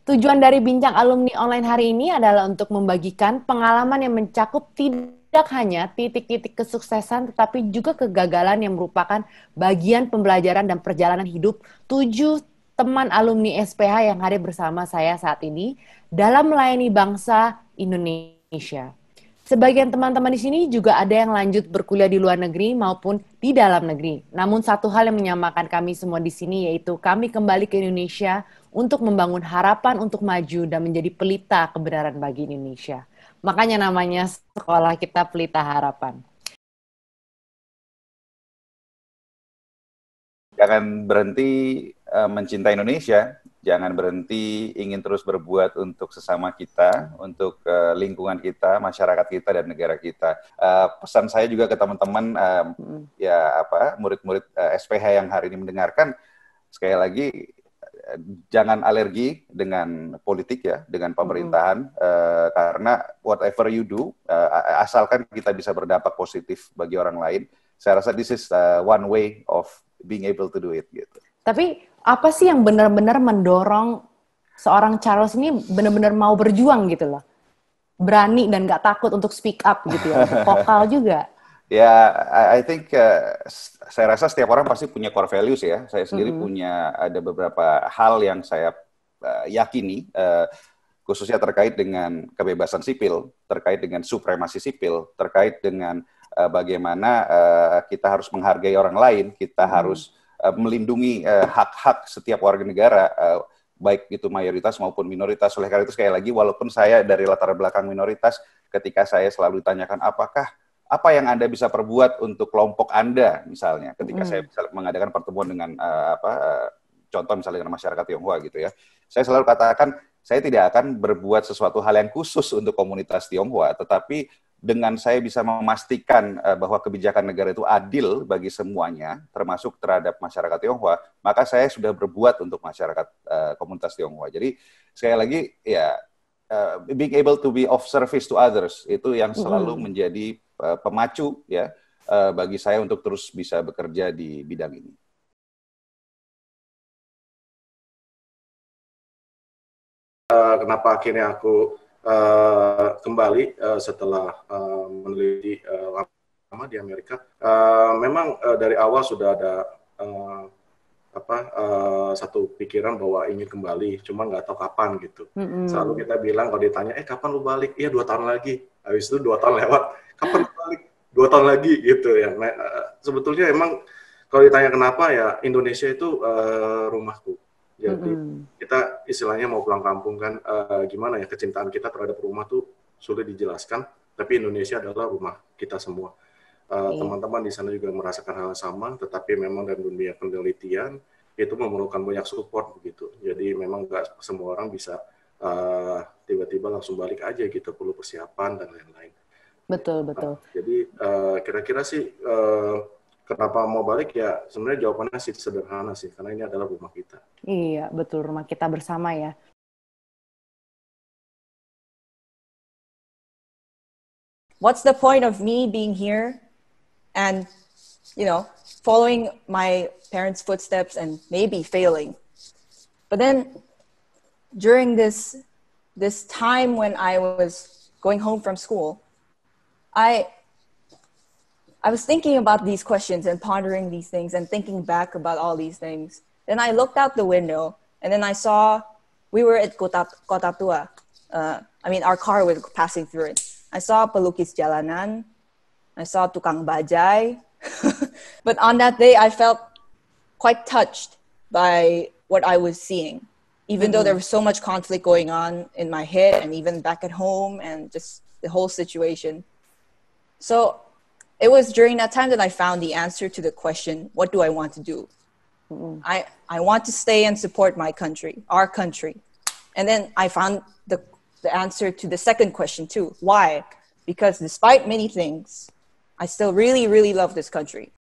Tujuan dari Bincang Alumni Online hari ini adalah untuk membagikan pengalaman yang mencakup tidak hanya titik-titik kesuksesan, tetapi juga kegagalan yang merupakan bagian pembelajaran dan perjalanan hidup 7 teman alumni SPH yang hadir bersama saya saat ini dalam melayani bangsa Indonesia. Sebagian teman-teman di sini juga ada yang lanjut berkuliah di luar negeri maupun di dalam negeri. Namun satu hal yang menyamakan kami semua di sini yaitu kami kembali ke Indonesia untuk membangun harapan untuk maju dan menjadi pelita kebenaran bagi Indonesia. Makanya namanya sekolah kita Pelita Harapan. Jangan berhenti mencintai Indonesia, jangan berhenti ingin terus berbuat untuk sesama kita, untuk lingkungan kita, masyarakat kita, dan negara kita. Pesan saya juga ke teman-teman, murid-murid SPH yang hari ini mendengarkan, sekali lagi, jangan alergi dengan politik ya, dengan pemerintahan, karena whatever you do, asalkan kita bisa berdampak positif bagi orang lain, saya rasa this is one way of being able to do it gitu. Tapi apa sih yang benar-benar mendorong seorang Charles ini benar-benar mau berjuang gitu loh? Berani dan gak takut untuk speak up gitu ya, untuk vokal juga. Ya, I think saya rasa setiap orang pasti punya core values ya. Saya sendiri punya ada beberapa hal yang saya yakini, khususnya terkait dengan kebebasan sipil, terkait dengan supremasi sipil, terkait dengan bagaimana kita harus menghargai orang lain, kita harus melindungi hak-hak setiap warga negara, baik itu mayoritas maupun minoritas. Oleh karena itu sekali lagi, walaupun saya dari latar belakang minoritas, ketika saya selalu ditanyakan apa yang Anda bisa perbuat untuk kelompok Anda, misalnya, ketika saya bisa mengadakan pertemuan dengan contoh misalnya dengan masyarakat Tionghoa gitu ya, saya selalu katakan, saya tidak akan berbuat sesuatu hal yang khusus untuk komunitas Tionghoa, tetapi dengan saya bisa memastikan bahwa kebijakan negara itu adil bagi semuanya, termasuk terhadap masyarakat Tionghoa, maka saya sudah berbuat untuk masyarakat komunitas Tionghoa. Jadi sekali lagi ya, being able to be of service to others itu yang selalu menjadi pemacu ya bagi saya untuk terus bisa bekerja di bidang ini. Kenapa akhirnya aku kembali setelah meneliti lama di Amerika. Memang dari awal sudah ada satu pikiran bahwa ingin kembali, cuma nggak tahu kapan gitu. Selalu kita bilang kalau ditanya, kapan lu balik? Iya 2 tahun lagi. Habis itu 2 tahun lewat, kapan lu balik? 2 tahun lagi gitu ya. Nah, sebetulnya emang kalau ditanya kenapa ya, Indonesia itu rumahku. Jadi kita istilahnya mau pulang kampung kan, gimana ya, kecintaan kita terhadap rumah tuh sulit dijelaskan, tapi Indonesia adalah rumah kita semua. Teman-teman di sana juga merasakan hal yang sama, tetapi memang dari dunia penelitian itu memerlukan banyak support begitu. Jadi memang nggak semua orang bisa tiba-tiba langsung balik aja gitu, perlu persiapan dan lain-lain. Betul. Jadi kira-kira sih kenapa mau balik ya, sebenarnya jawabannya sih sederhana sih, karena ini adalah rumah kita. Iya, betul, rumah kita bersama ya. What's the point of me being here and, following my parents' footsteps and maybe failing? But then during this time when I was going home from school, I was thinking about these questions and pondering these things and thinking back about all these things. Then I looked out the window and then I saw we were at Kota Tua. Our car was passing through it. I saw pelukis jalanan. I saw tukang bajai. But on that day, I felt quite touched by what I was seeing, even though there was so much conflict going on in my head and even back at home and just the whole situation. So it was during that time that I found the answer to the question, what do I want to do? I want to stay and support my country, our country. And then I found the answer to the second question too. Why? Because despite many things, I still really, really love this country.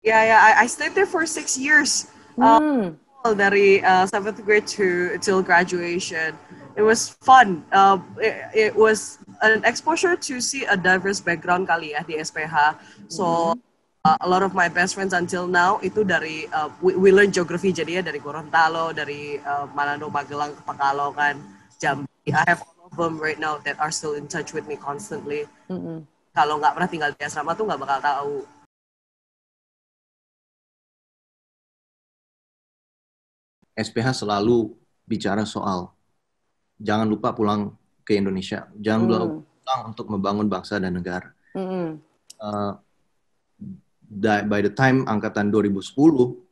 Yeah, I stayed there for 6 years. Dari 7th grade till graduation. it was fun. It was an exposure to see a diverse background kali ya di SPH. So a lot of my best friends until now itu dari we learn geography jadinya dari Gorontalo, dari Manado, Magelang, Pekalongan, Jambi. I have all of them right now that are still in touch with me constantly. Kalau nggak pernah tinggal di asrama tuh nggak bakal tahu. SPH selalu bicara soal jangan lupa pulang ke Indonesia, jangan lupa pulang untuk membangun bangsa dan negara. By the time angkatan 2010,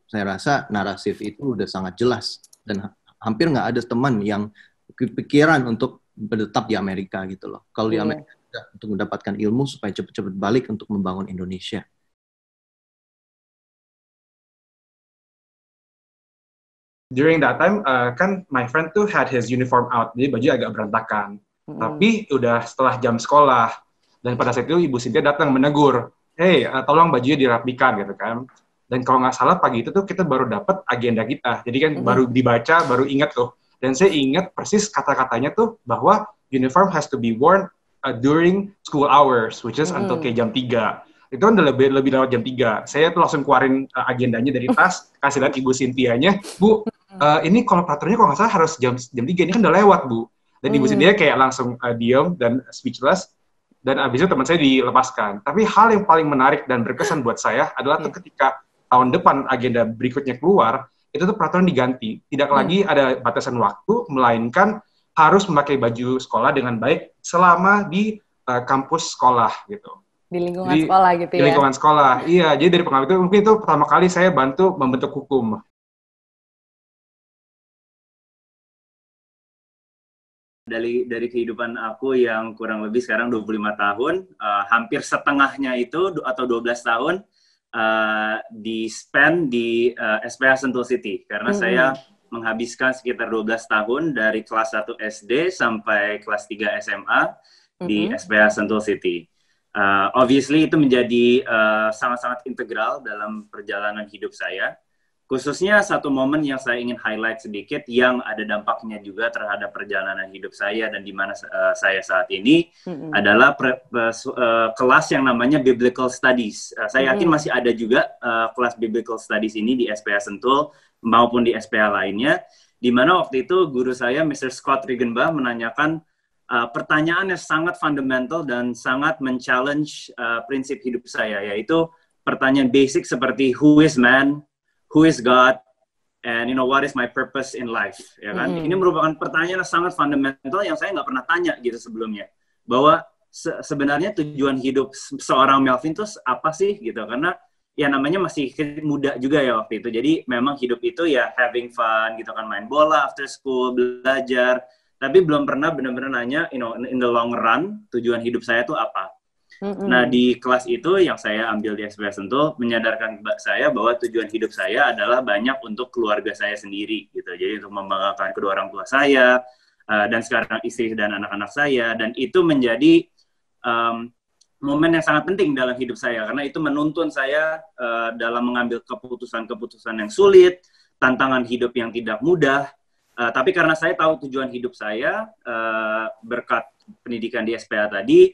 saya rasa narasif itu udah sangat jelas dan hampir nggak ada teman yang kepikiran untuk menetap di Amerika gitu loh. Kalau di Amerika untuk mendapatkan ilmu supaya cepat-cepat balik untuk membangun Indonesia. During that time, kan my friend tuh had his uniform out, jadi baju agak berantakan. Tapi udah setelah jam sekolah, dan pada saat itu Ibu Cynthia datang menegur, hey, tolong bajunya dirapikan gitu kan. Dan kalau nggak salah pagi itu tuh kita baru dapat agenda kita, jadi kan baru dibaca, baru ingat tuh. Dan saya ingat persis kata-katanya tuh bahwa uniform has to be worn during school hours, which is until kayak jam 3. Itu kan udah lebih lewat jam 3. Saya tuh langsung keluarin agendanya dari tas, kasih lihat Ibu Cynthia-nya, Bu, ini kalau peraturannya kalau nggak salah harus jam 3, ini kan udah lewat, Bu. Dan Ibu Cynthia kayak langsung diam dan speechless, dan abis itu teman saya dilepaskan. Tapi hal yang paling menarik dan berkesan buat saya adalah tuh ketika tahun depan agenda berikutnya keluar, itu tuh peraturan diganti. Tidak lagi ada batasan waktu, melainkan harus memakai baju sekolah dengan baik selama di kampus sekolah gitu. Di lingkungan sekolah gitu ya? Di lingkungan sekolah, iya. Jadi dari pengalaman itu, mungkin itu pertama kali saya bantu membentuk hukum. Dari kehidupan aku yang kurang lebih sekarang 25 tahun, hampir setengahnya itu, atau 12 tahun, di-spend di SPH Sentul City. Karena saya menghabiskan sekitar 12 tahun dari kelas 1 SD sampai kelas 3 SMA di SPH Sentul City. Obviously itu menjadi sangat-sangat integral dalam perjalanan hidup saya. Khususnya satu momen yang saya ingin highlight sedikit yang ada dampaknya juga terhadap perjalanan hidup saya dan di mana saya saat ini adalah kelas yang namanya Biblical Studies. Saya yakin masih ada juga kelas Biblical Studies ini di SPH Sentul maupun di SPH lainnya, di mana waktu itu guru saya, Mr. Scott Regenbach, menanyakan pertanyaan yang sangat fundamental dan sangat men-challenge prinsip hidup saya, yaitu pertanyaan basic seperti who is man, who is God, and what is my purpose in life, ya kan? Ini merupakan pertanyaan yang sangat fundamental yang saya nggak pernah tanya gitu sebelumnya. Bahwa sebenarnya tujuan hidup seorang Melvin itu apa sih gitu? Karena ya namanya masih muda juga ya waktu itu. Jadi memang hidup itu ya having fun gitu kan, main bola after school, belajar. Tapi belum pernah benar-benar nanya, in the long run tujuan hidup saya itu apa? Nah, di kelas itu yang saya ambil di SPH Sentul menyadarkan saya bahwa tujuan hidup saya adalah banyak untuk keluarga saya sendiri gitu. Jadi untuk membanggakan kedua orang tua saya dan sekarang istri dan anak-anak saya, dan itu menjadi momen yang sangat penting dalam hidup saya karena itu menuntun saya dalam mengambil keputusan-keputusan yang sulit, tantangan hidup yang tidak mudah. Tapi karena saya tahu tujuan hidup saya berkat pendidikan di SPH tadi,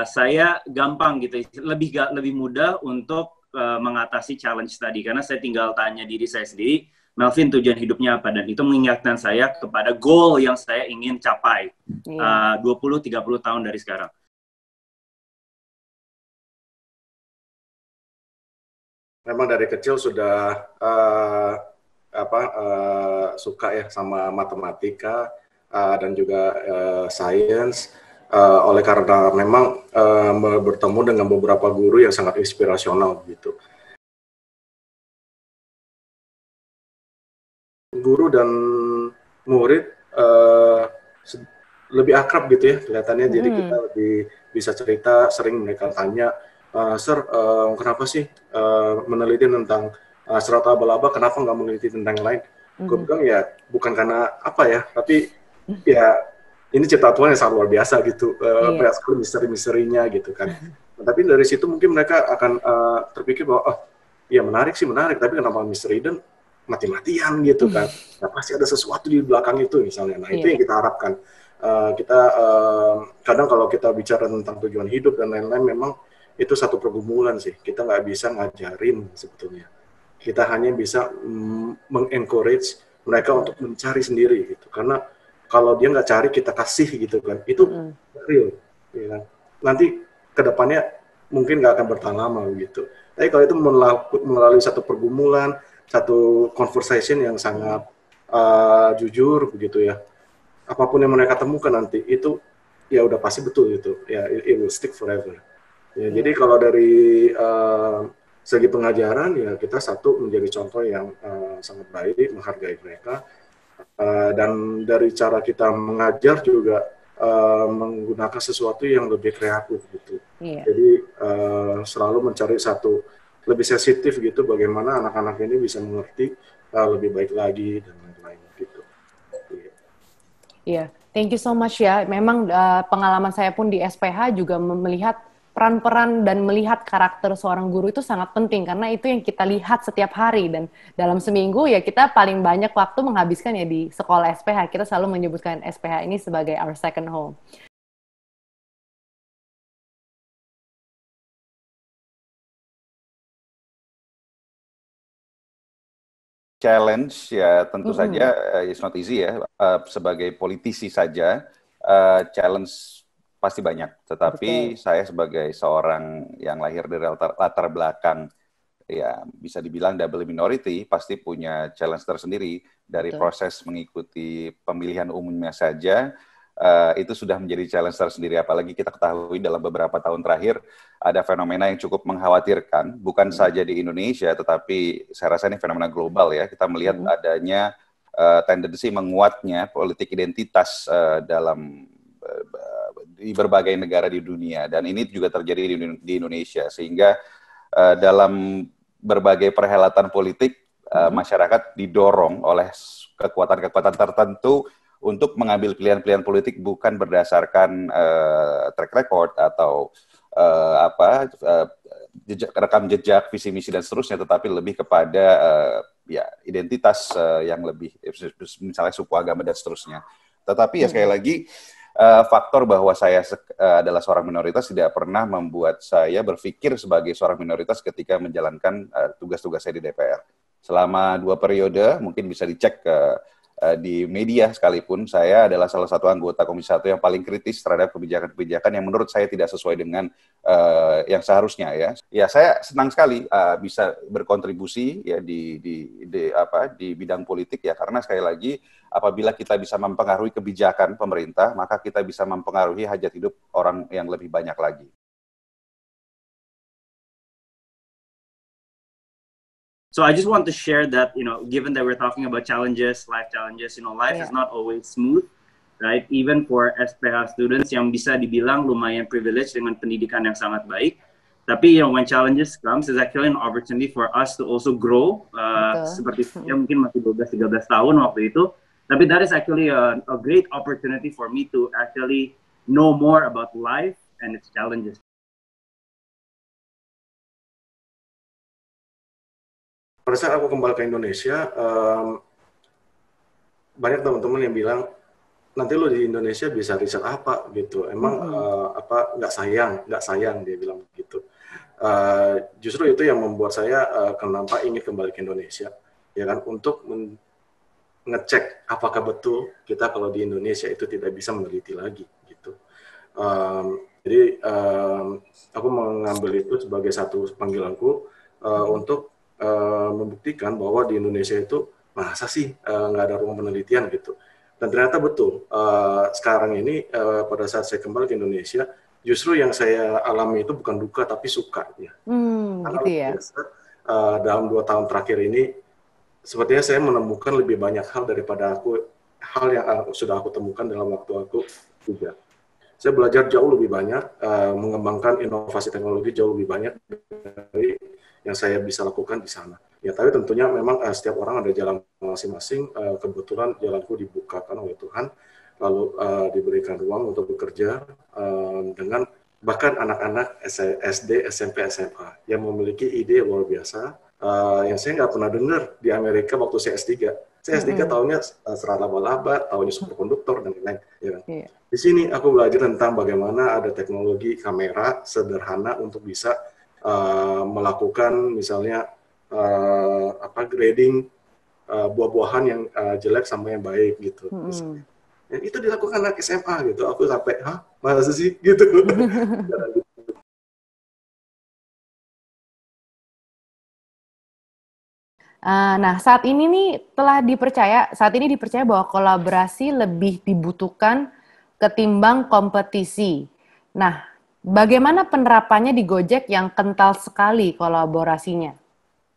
saya gampang gitu, lebih mudah untuk mengatasi challenge tadi karena saya tinggal tanya diri saya sendiri, Melvin tujuan hidupnya apa, dan itu mengingatkan saya kepada goal yang saya ingin capai 20-30 tahun dari sekarang. Memang dari kecil sudah suka ya sama matematika dan juga sains, oleh karena memang bertemu dengan beberapa guru yang sangat inspirasional gitu. Guru dan murid lebih akrab gitu ya kelihatannya, jadi kita lebih bisa cerita, sering mereka tanya, Sir, kenapa sih meneliti tentang serat laba-laba, kenapa nggak meneliti tentang yang lain? Gue bilang ya bukan karena apa ya, tapi ya ini cipta Tuhan yang sangat luar biasa gitu, banyak sekali misteri-misterinya gitu kan. Nah, tapi dari situ mungkin mereka akan terpikir bahwa ya menarik, tapi kenapa misteri? Dan mati-matian gitu kan. Nah, pasti ada sesuatu di belakang itu misalnya. Nah, itu yang kita harapkan. Kita kadang kalau kita bicara tentang tujuan hidup dan lain-lain, memang itu satu pergumulan sih. Kita nggak bisa ngajarin sebetulnya. Kita hanya bisa mengencourage mereka untuk mencari sendiri gitu. Karena kalau dia nggak cari, kita kasih gitu kan, itu real. Ya kan? Nanti kedepannya mungkin nggak akan bertahan lama gitu. Tapi kalau itu melalui satu pergumulan, satu conversation yang sangat jujur begitu ya, apapun yang mereka temukan nanti itu ya udah pasti betul gitu ya, it will stick forever ya. Jadi kalau dari segi pengajaran ya, kita satu menjadi contoh yang sangat baik, menghargai mereka, dan dari cara kita mengajar juga menggunakan sesuatu yang lebih kreatif gitu. Jadi selalu mencari satu lebih sensitif gitu, bagaimana anak-anak ini bisa mengerti lebih baik lagi dan lain-lain gitu. Iya, thank you so much ya. Memang pengalaman saya pun di SPH juga melihat peran-peran dan melihat karakter seorang guru itu sangat penting, karena itu yang kita lihat setiap hari, dan dalam seminggu ya kita paling banyak waktu menghabiskan ya di sekolah SPH. Kita selalu menyebutkan SPH ini sebagai our second home. Challenge ya tentu saja it's not easy ya. Sebagai politisi saja challenge pasti banyak. Tetapi saya sebagai seorang yang lahir dari latar belakang ya bisa dibilang double minority, pasti punya challenge tersendiri dari proses mengikuti pemilihan umumnya saja. Itu sudah menjadi challenge tersendiri, apalagi kita ketahui dalam beberapa tahun terakhir ada fenomena yang cukup mengkhawatirkan, bukan saja di Indonesia, tetapi saya rasa ini fenomena global ya. Kita melihat adanya tendensi menguatnya politik identitas dalam di berbagai negara di dunia, dan ini juga terjadi di Indonesia, sehingga dalam berbagai perhelatan politik masyarakat didorong oleh kekuatan-kekuatan tertentu untuk mengambil pilihan-pilihan politik bukan berdasarkan track record atau rekam jejak, visi misi dan seterusnya, tetapi lebih kepada ya identitas yang lebih, misalnya suku, agama dan seterusnya. Tetapi ya sekali lagi faktor bahwa saya adalah seorang minoritas tidak pernah membuat saya berpikir sebagai seorang minoritas ketika menjalankan tugas-tugas saya di DPR. Selama 2 periode, mungkin bisa dicek di media sekalipun, saya adalah salah satu anggota Komisi 1 yang paling kritis terhadap kebijakan-kebijakan yang menurut saya tidak sesuai dengan yang seharusnya ya. Ya saya senang sekali bisa berkontribusi ya di bidang politik ya, karena sekali lagi apabila kita bisa mempengaruhi kebijakan pemerintah, maka kita bisa mempengaruhi hajat hidup orang yang lebih banyak lagi. So I just want to share that, given that we're talking about challenges, life is not always smooth, right? Even for SPH students yang bisa dibilang lumayan privileged dengan pendidikan yang sangat baik. Tapi when challenges comes, is actually an opportunity for us to also grow. Seperti saya mungkin masih 12-13 tahun waktu itu. Tapi that is actually a great opportunity for me to actually know more about life and its challenges. Pada saat aku kembali ke Indonesia, banyak teman-teman yang bilang, nanti lo di Indonesia bisa riset apa gitu, emang nggak sayang dia bilang gitu. Justru itu yang membuat saya kenapa ingin kembali ke Indonesia, ya kan, untuk ngecek apakah betul kita kalau di Indonesia itu tidak bisa meneliti lagi gitu. Jadi aku mengambil itu sebagai satu panggilanku untuk membuktikan bahwa di Indonesia itu masa sih nggak ada ruang penelitian gitu. Dan ternyata betul, sekarang ini pada saat saya kembali ke Indonesia, justru yang saya alami itu bukan duka tapi suka ya. Karena gitu ya. biasa, dalam 2 tahun terakhir ini sepertinya saya menemukan lebih banyak hal daripada hal yang sudah aku temukan dalam waktu aku juga. Saya belajar jauh lebih banyak, mengembangkan inovasi teknologi jauh lebih banyak dari yang saya bisa lakukan di sana. Ya, tapi tentunya memang setiap orang ada jalan masing-masing. Kebetulan jalanku dibukakan oleh Tuhan, lalu diberikan ruang untuk bekerja dengan bahkan anak-anak SD, SMP, SMA yang memiliki ide luar biasa, yang saya nggak pernah dengar di Amerika waktu saya S3. Saya S3 tahunya serat laba-laba, tahunya superkonduktor dan lain-lain. Ya kan? Di sini aku belajar tentang bagaimana ada teknologi kamera sederhana untuk bisa melakukan misalnya grading buah-buahan yang jelek sama yang baik gitu. Dan itu dilakukan anak SMA gitu. Aku sampai, hah, masa sih gitu. Nah, saat ini dipercaya bahwa kolaborasi lebih dibutuhkan ketimbang kompetisi. Nah, bagaimana penerapannya di Gojek yang kental sekali kolaborasinya?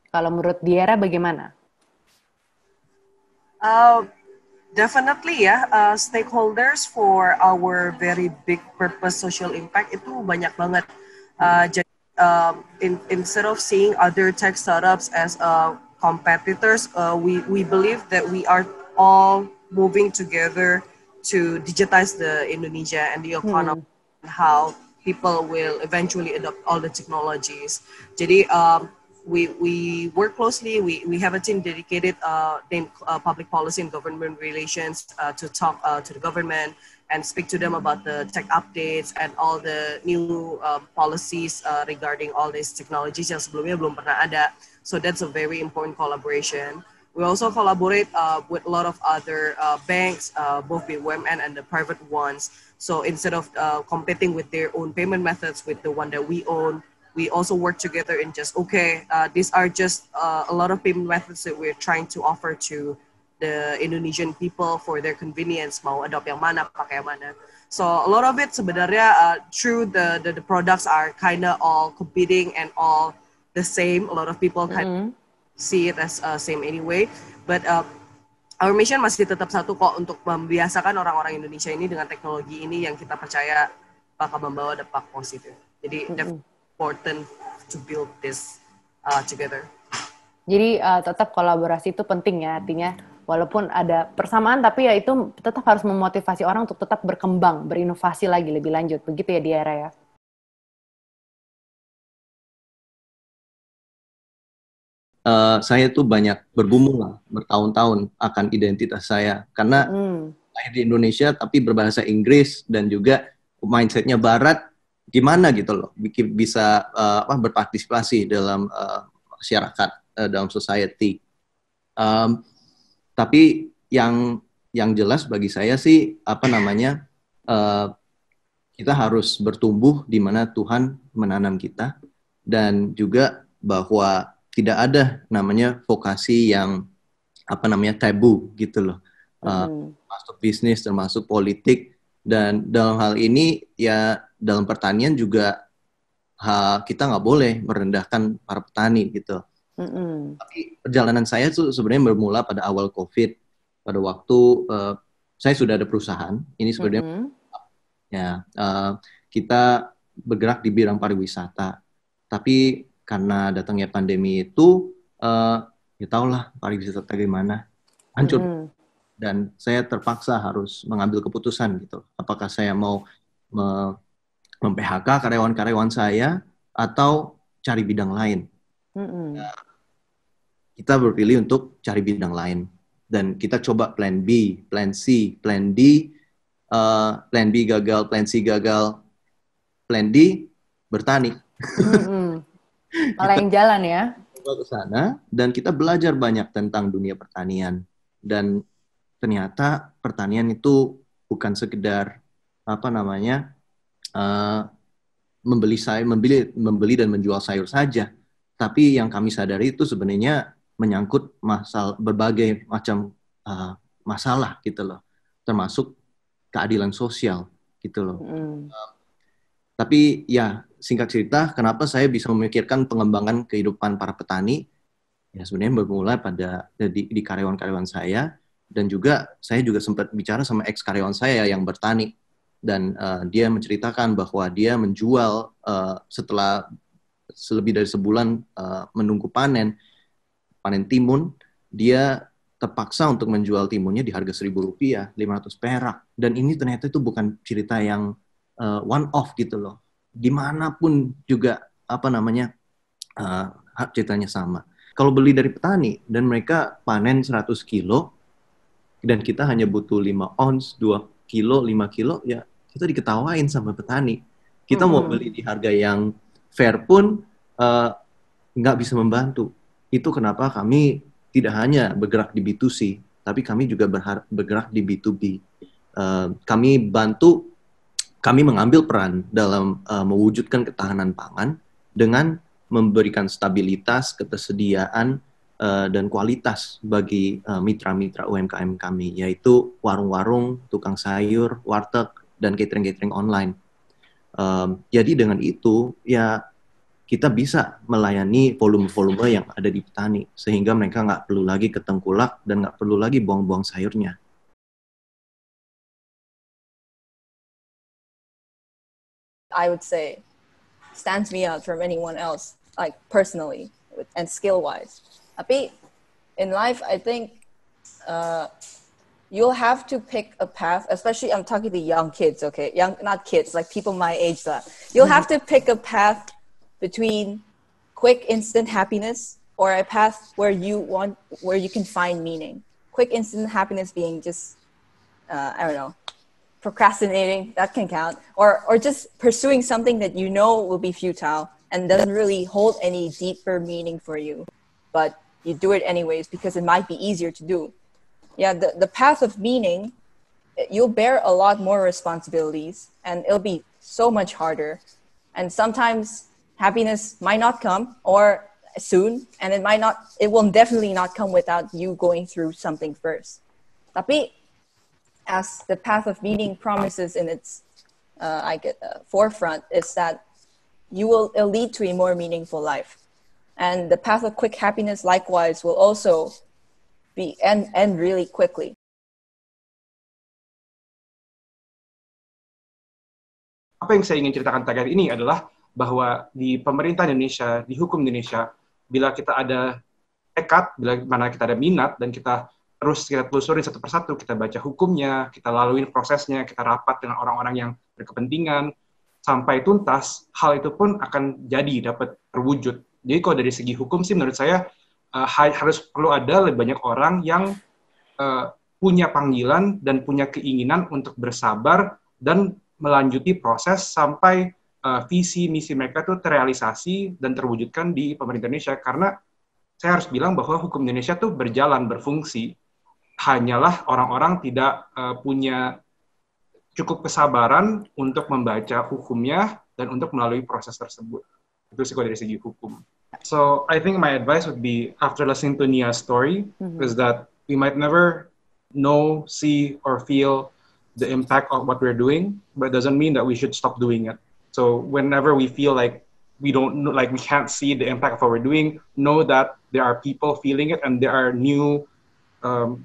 Kalau menurut Diera bagaimana? Definitely ya, stakeholders for our very big purpose social impact itu banyak banget. Jadi instead of seeing other tech startups as competitors, we believe that we are all moving together to digitize the Indonesia and the economy, and how people will eventually adopt all the technologies. Jadi we work closely. We have a team dedicated named Public Policy and Government Relations to talk to the government and speak to them about the tech updates and all the new policies regarding all these technologies yang sebelumnya belum pernah ada. So that's a very important collaboration. We also collaborate with a lot of other banks, both BUMN and the private ones. So instead of competing with their own payment methods with the one that we own, we also work together in just, these are just a lot of payment methods that we're trying to offer to the Indonesian people for their convenience, mau adopt yang mana, pakai yang mana. So a lot of it sebenarnya, true, the products are kind of all competing and all the same. A lot of people kind of see it as same anyway. But our mission masih tetap satu kok, untuk membiasakan orang-orang Indonesia ini dengan teknologi ini yang kita percaya bakal membawa dampak positif. Jadi important to build this together. Jadi tetap kolaborasi itu penting ya, artinya walaupun ada persamaan tapi ya itu tetap harus memotivasi orang untuk tetap berkembang, berinovasi lagi lebih lanjut. Begitu ya Diera ya? Saya tuh banyak bergumul lah bertahun-tahun akan identitas saya karena lahir di Indonesia tapi berbahasa Inggris dan juga mindsetnya Barat, gimana gitu loh bisa berpartisipasi dalam masyarakat, dalam society. Tapi yang jelas bagi saya sih kita harus bertumbuh di mana Tuhan menanam kita, dan juga bahwa tidak ada namanya vokasi yang tabu gitu loh. Masuk bisnis, termasuk politik, dan dalam hal ini ya dalam pertanian juga kita nggak boleh merendahkan para petani gitu. Tapi perjalanan saya tuh sebenarnya bermula pada awal COVID, pada waktu saya sudah ada perusahaan. Ini sebenarnya kita bergerak di bidang pariwisata, tapi karena datangnya pandemi itu ya tahulah pariwisata gimana, hancur. Dan saya terpaksa harus mengambil keputusan gitu. Apakah saya mau mem-PHK karyawan-karyawan saya atau cari bidang lain. Kita berpilih untuk cari bidang lain. Dan kita coba plan B, plan C, plan D, plan B gagal, plan C gagal, plan D bertani. Malah yang jalan ya. Kita ke sana dan kita belajar banyak tentang dunia pertanian. Dan ternyata pertanian itu bukan sekedar membeli dan menjual sayur saja, tapi yang kami sadari itu sebenarnya menyangkut berbagai macam masalah gitu loh, termasuk keadilan sosial gitu loh. Tapi ya singkat cerita, kenapa saya bisa memikirkan pengembangan kehidupan para petani? Ya sebenarnya bermula pada di karyawan-karyawan saya, dan juga saya juga sempat bicara sama ex karyawan saya yang bertani, dan dia menceritakan bahwa dia menjual setelah lebih dari sebulan menunggu panen timun, dia terpaksa untuk menjual timunnya di harga Rp1.000, 500 perak. Dan ini ternyata itu bukan cerita yang one off gitu loh. Dimanapun juga ceritanya sama. Kalau beli dari petani dan mereka panen 100 kilo dan kita hanya butuh 5 ons, 2 kilo, 5 kilo, ya kita diketawain sama petani. Kita mau beli di harga yang fair pun nggak bisa membantu. Itu kenapa kami tidak hanya bergerak di B2C, tapi kami juga bergerak di B2B. Kami mengambil peran dalam mewujudkan ketahanan pangan dengan memberikan stabilitas, ketersediaan, dan kualitas bagi mitra-mitra UMKM kami, yaitu warung-warung, tukang sayur, warteg, dan catering-catering online. Jadi dengan itu, ya kita bisa melayani volume-volume yang ada di petani, sehingga mereka nggak perlu lagi ke tengkulak dan nggak perlu lagi buang-buang sayurnya. I would say stands me out from anyone else, like personally and skill-wise. Tapi in life, I think you'll have to pick a path, especially I'm talking to young kids, okay? Not kids, like people my age. You'll have to pick a path between quick instant happiness or a path where you can find meaning. Quick instant happiness being just, I don't know, procrastinating, that can count, or just pursuing something that you know will be futile and doesn't really hold any deeper meaning for you, but you do it anyways because it might be easier to do. Yeah, the path of meaning, you'll bear a lot more responsibilities and it'll be so much harder. And sometimes happiness might not come or soon, and it will definitely not come without you going through something first. Tapi as the path of meaning promises in its forefront is that it'll lead to a more meaningful life. And the path of quick happiness likewise will also end really quickly. Apa yang saya ingin ceritakan tagar ini adalah bahwa di pemerintah Indonesia, di hukum Indonesia, bila kita ada tekad, bila mana kita ada minat, dan kita telusuri satu persatu, kita baca hukumnya, kita laluin prosesnya, kita rapat dengan orang-orang yang berkepentingan, sampai tuntas, hal itu pun akan dapat terwujud. Jadi kalau dari segi hukum sih menurut saya, harus perlu ada lebih banyak orang yang punya panggilan dan punya keinginan untuk bersabar dan melanjuti proses sampai visi misi mereka itu terrealisasi dan terwujudkan di pemerintah Indonesia. Karena saya harus bilang bahwa hukum Indonesia tuh berjalan, berfungsi, hanyalah orang-orang tidak punya cukup kesabaran untuk membaca hukumnya dan untuk melalui proses tersebut. Itu sih kalau dari segi hukum. So I think my advice would be, after listening to Nia's story, is that we might never know, see, or feel the impact of what we're doing, but it doesn't mean that we should stop doing it. So whenever we feel like we can't see the impact of what we're doing, know that there are people feeling it and there are new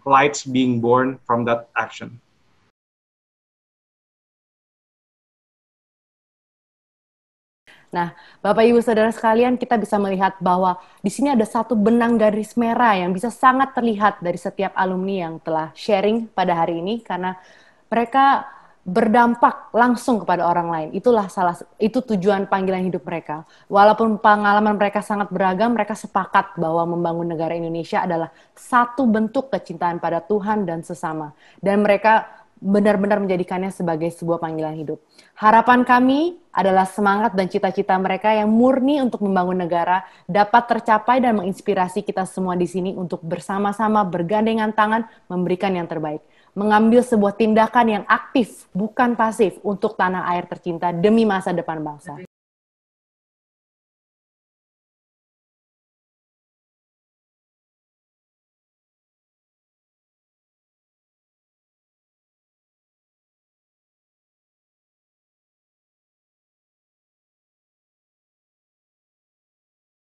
lights being born from that action. Nah, Bapak Ibu Saudara sekalian, kita bisa melihat bahwa di sini ada satu benang garis merah yang bisa sangat terlihat dari setiap alumni yang telah sharing pada hari ini, karena mereka berdampak langsung kepada orang lain. Itu tujuan panggilan hidup mereka. Walaupun pengalaman mereka sangat beragam, mereka sepakat bahwa membangun negara Indonesia adalah satu bentuk kecintaan pada Tuhan dan sesama. Dan mereka benar-benar menjadikannya sebagai sebuah panggilan hidup. Harapan kami adalah semangat dan cita-cita mereka yang murni untuk membangun negara dapat tercapai dan menginspirasi kita semua di sini untuk bersama-sama bergandengan tangan memberikan yang terbaik. Mengambil sebuah tindakan yang aktif, bukan pasif, untuk tanah air tercinta demi masa depan bangsa.